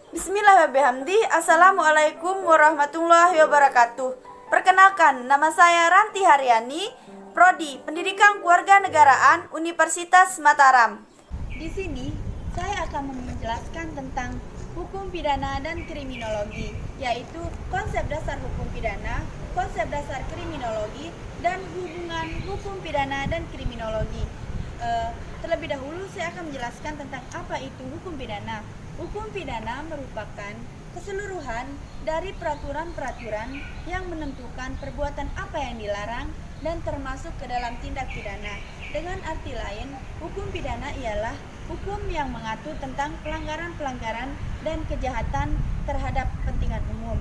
Bismillahirrahmanirrahim. Assalamualaikum warahmatullahi wabarakatuh. Perkenalkan, nama saya Ranti Haryani, Prodi Pendidikan Kewarganegaraan Universitas Mataram. Di sini saya akan menjelaskan tentang hukum pidana dan kriminologi, yaitu konsep dasar hukum pidana, konsep dasar kriminologi, dan hubungan hukum pidana dan kriminologi. Terlebih dahulu saya akan menjelaskan tentang apa itu hukum pidana. Hukum pidana merupakan keseluruhan dari peraturan-peraturan yang menentukan perbuatan apa yang dilarang dan termasuk ke dalam tindak pidana. Dengan arti lain, hukum pidana ialah hukum yang mengatur tentang pelanggaran-pelanggaran dan kejahatan terhadap kepentingan umum.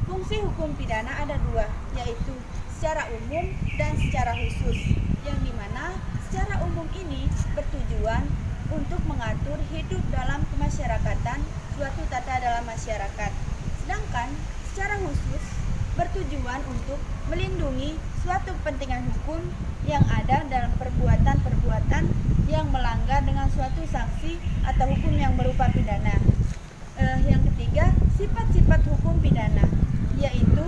Fungsi hukum pidana ada dua, yaitu secara umum dan secara khusus, yang dimana secara umum ini bertujuan untuk mengatur hidup dalam kemasyarakatan suatu tata dalam masyarakat. Sedangkan secara khusus bertujuan untuk melindungi suatu kepentingan hukum yang ada dalam perbuatan-perbuatan yang melanggar dengan suatu sanksi atau hukum yang berupa pidana. Yang ketiga, sifat-sifat hukum pidana, yaitu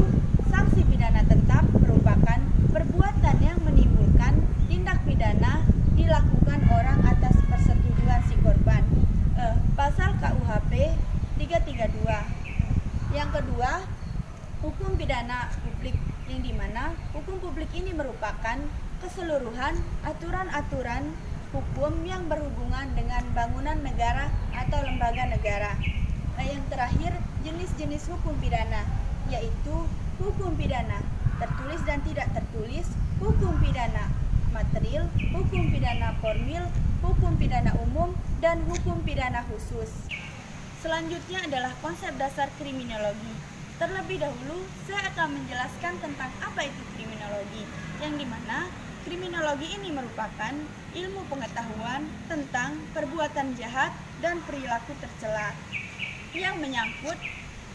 sanksi pidana tetap merupakan perbuatan yang menimbulkan tindak pidana dilakukan orang atas persetujuan si korban. Pasal KUHP 332. Yang kedua, hukum pidana publik, yang dimana hukum publik ini merupakan keseluruhan aturan-aturan hukum yang berhubungan dengan bangunan negara atau lembaga negara. Yang terakhir, jenis-jenis hukum pidana, yaitu hukum pidana tertulis dan tidak tertulis, hukum pidana material, hukum pidana formil, hukum pidana umum, dan hukum pidana khusus. Selanjutnya adalah konsep dasar kriminologi. Terlebih dahulu, saya akan menjelaskan tentang apa itu kriminologi, yang dimana kriminologi ini merupakan ilmu pengetahuan tentang perbuatan jahat dan perilaku tercela yang menyangkut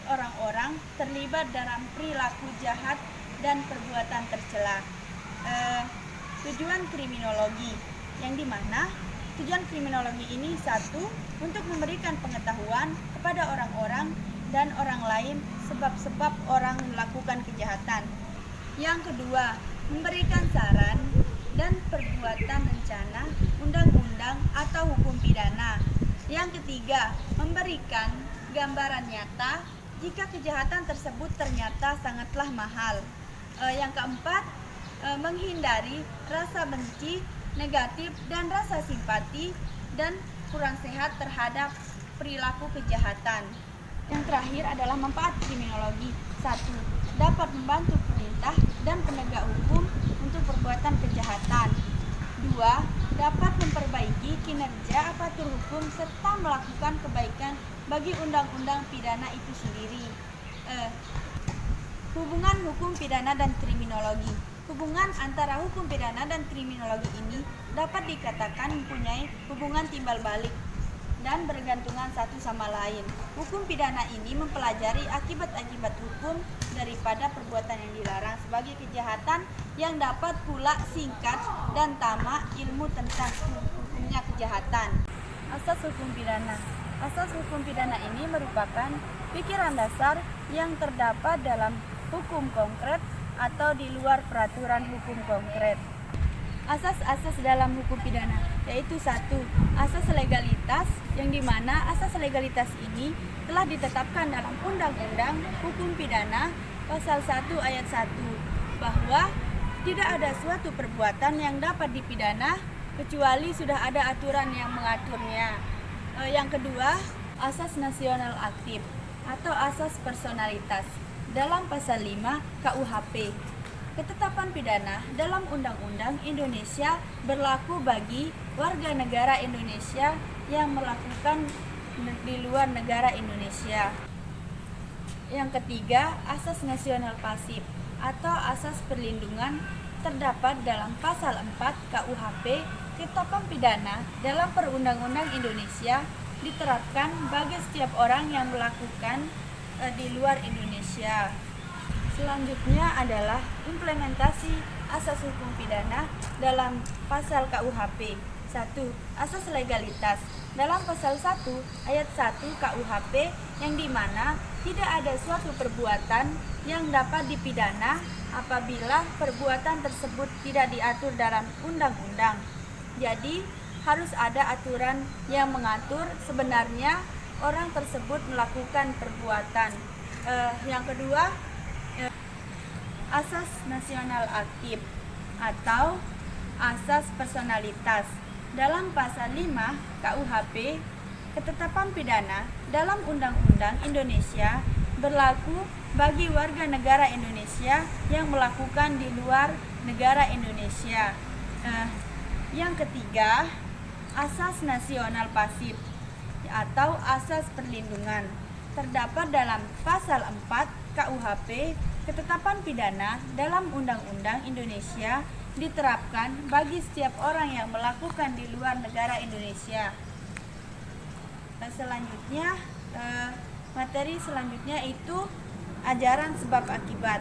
orang-orang terlibat dalam perilaku jahat dan perbuatan tercela. Tujuan kriminologi, yang dimana tujuan kriminologi ini satu, untuk memberikan pengetahuan kepada orang-orang dan orang lain sebab-sebab orang melakukan kejahatan. Yang kedua, memberikan saran dan perbuatan rencana undang-undang atau hukum pidana. Yang ketiga, memberikan gambaran nyata jika kejahatan tersebut ternyata sangatlah mahal. Yang keempat, menghindari rasa benci negatif dan rasa simpati dan kurang sehat terhadap perilaku kejahatan. Yang terakhir adalah manfaat kriminologi. 1. Dapat membantu pemerintah dan penegak hukum untuk perbuatan kejahatan. 2. Dapat memperbaiki kinerja aparatur hukum serta melakukan kebaikan bagi undang-undang pidana itu sendiri. Hubungan hukum pidana dan kriminologi. Hubungan antara hukum pidana dan kriminologi ini dapat dikatakan mempunyai hubungan timbal balik dan bergantungan satu sama lain. Hukum pidana ini mempelajari akibat-akibat hukum daripada perbuatan yang dilarang sebagai kejahatan yang dapat pula singkat dan tamak ilmu tentang hukumnya kejahatan. Asas hukum pidana. Asas hukum pidana ini merupakan pikiran dasar yang terdapat dalam hukum konkret atau di luar peraturan hukum konkret. Asas-asas dalam hukum pidana, yaitu 1. Asas legalitas, yang dimana asas legalitas ini telah ditetapkan dalam Undang-Undang Hukum Pidana Pasal 1 Ayat 1, bahwa tidak ada suatu perbuatan yang dapat dipidana kecuali sudah ada aturan yang mengaturnya. Yang kedua, asas nasional aktif atau asas personalitas. Dalam pasal 5 KUHP, ketetapan pidana dalam Undang-Undang Indonesia berlaku bagi warga negara Indonesia yang melakukan di luar negara Indonesia. Yang ketiga, asas nasional pasif atau asas perlindungan terdapat dalam pasal 4 KUHP. Ketetapan pidana dalam Perundang-undang Indonesia diterapkan bagi setiap orang yang melakukan di luar Indonesia. Selanjutnya adalah implementasi asas hukum pidana dalam pasal KUHP. 1. Asas legalitas. dalam pasal 1 ayat 1 KUHP yang dimana tidak ada suatu perbuatan yang dapat dipidana apabila perbuatan tersebut tidak diatur dalam undang-undang. Jadi harus ada aturan yang mengatur sebenarnya orang tersebut melakukan perbuatan. Yang kedua, asas nasional aktif atau asas personalitas. Dalam pasal 5 KUHP, ketetapan pidana dalam Undang-Undang Indonesia berlaku bagi warga negara Indonesia yang melakukan di luar negara Indonesia. Yang ketiga, asas nasional pasif atau asas perlindungan. Terdapat dalam pasal 4 KUHP, ketetapan pidana dalam Undang-Undang Indonesia diterapkan bagi setiap orang yang melakukan di luar negara Indonesia. Selanjutnya, materi selanjutnya itu ajaran sebab akibat.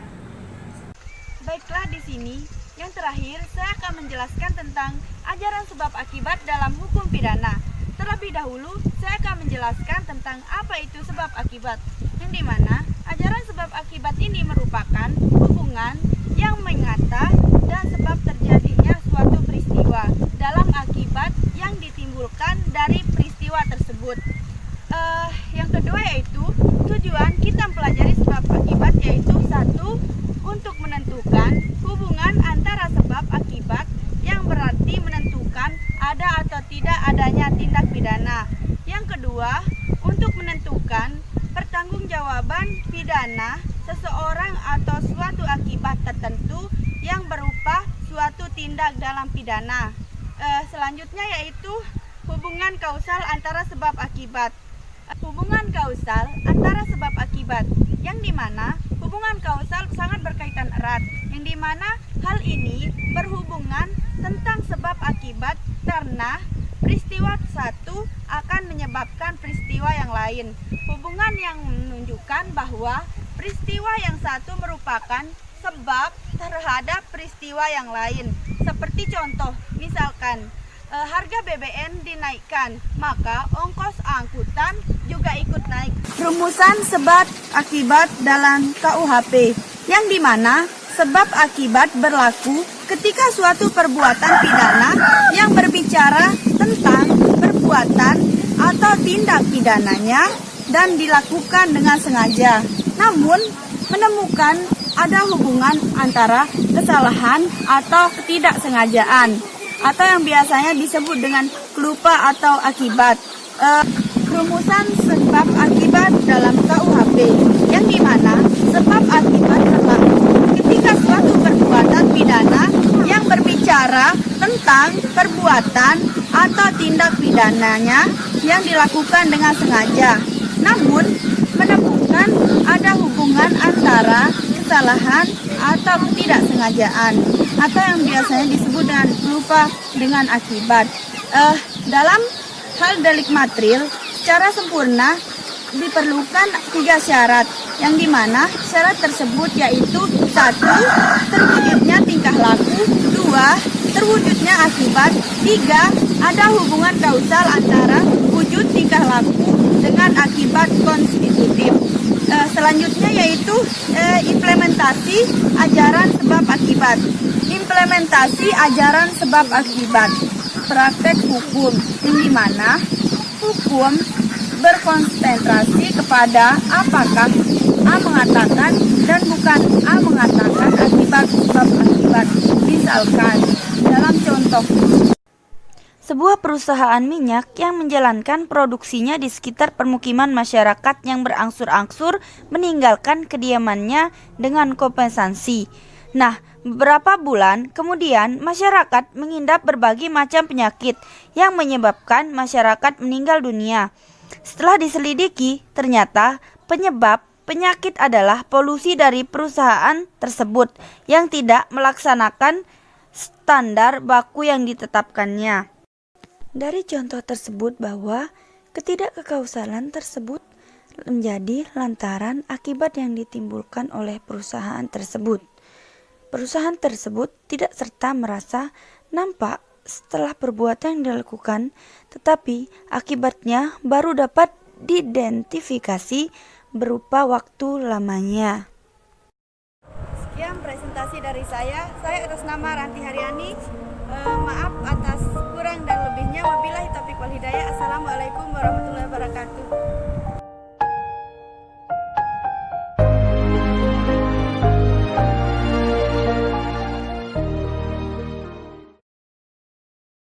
Baiklah, di sini yang terakhir saya akan menjelaskan tentang ajaran sebab akibat dalam hukum pidana. Terlebih dahulu, saya akan menjelaskan tentang apa itu sebab akibat, yang dimana ajaran sebab akibat ini merupakan hubungan yang mengata dan sebab terjadinya suatu peristiwa dalam akibat yang ditimbulkan dari peristiwa tersebut. Yang kedua yaitu tujuan kita mempelajari sebab akibat, yaitu satu, untuk menentukan hubungan antara sebab akibat yang berarti menentukan ada atau tidak adanya tindak pidana. Yang kedua, untuk menentukan pertanggungjawaban pidana seseorang atau suatu akibat tertentu yang berupa suatu tindak dalam pidana. Selanjutnya yaitu hubungan kausal antara sebab akibat. Hubungan kausal antara sebab akibat, yang dimana hubungan kausal sangat berkaitan erat, yang dimana hal ini berhubungan tentang sebab akibat karena peristiwa satu akan menyebabkan peristiwa yang lain. Hubungan yang menunjukkan bahwa peristiwa yang satu merupakan sebab terhadap peristiwa yang lain. Seperti contoh, misalkan harga BBM dinaikkan, maka ongkos angkutan juga ikut naik. Rumusan sebab akibat dalam KUHP, yang dimana sebab akibat berlaku ketika suatu perbuatan pidana yang berbicara tentang perbuatan atau tindak pidananya dan dilakukan dengan sengaja, namun menemukan ada hubungan antara kesalahan atau ketidaksengajaan, atau yang biasanya disebut dengan lupa atau akibat. Rumusan sebab akibat dalam KUHP, yang dimana sebab akibat berlaku ketika suatu perbuatan pidana yang berbicara tentang perbuatan atau tindak pidananya yang dilakukan dengan sengaja, namun menemukan ada hubungan antara kesalahan atau ketidaksengajaan, atau yang biasanya disebut dengan lupa dengan akibat. Dalam hal delik material secara sempurna diperlukan 3 syarat, yang dimana syarat tersebut yaitu 1. Terwujudnya tingkah laku, 2. Terwujudnya akibat, 3. Ada hubungan kausal antara wujud tingkah laku dengan akibat konstitutif. Selanjutnya yaitu implementasi ajaran sebab akibat. Implementasi ajaran sebab akibat, praktek hukum, yang dimana hukum berkonsentrasi kepada apakah A mengatakan dan bukan A mengatakan akibat sebab akibat. Misalkan dalam contoh, sebuah perusahaan minyak yang menjalankan produksinya di sekitar permukiman masyarakat yang berangsur-angsur meninggalkan kediamannya dengan kompensasi. Nah, beberapa bulan kemudian masyarakat mengidap berbagai macam penyakit yang menyebabkan masyarakat meninggal dunia. Setelah diselidiki, ternyata penyebab penyakit adalah polusi dari perusahaan tersebut yang tidak melaksanakan standar baku yang ditetapkannya. Dari contoh tersebut bahwa ketidakkausalan tersebut menjadi lantaran akibat yang ditimbulkan oleh perusahaan tersebut. Perusahaan tersebut tidak serta merasa nampak setelah perbuatan yang dilakukan, tetapi akibatnya baru dapat diidentifikasi berupa waktu lamanya. Sekian presentasi dari saya atas nama Ranti Haryani. Maaf atas kurang dan lebihnya. Wabillahi taufiq wal hidayah. Assalamualaikum warahmatullahi wabarakatuh.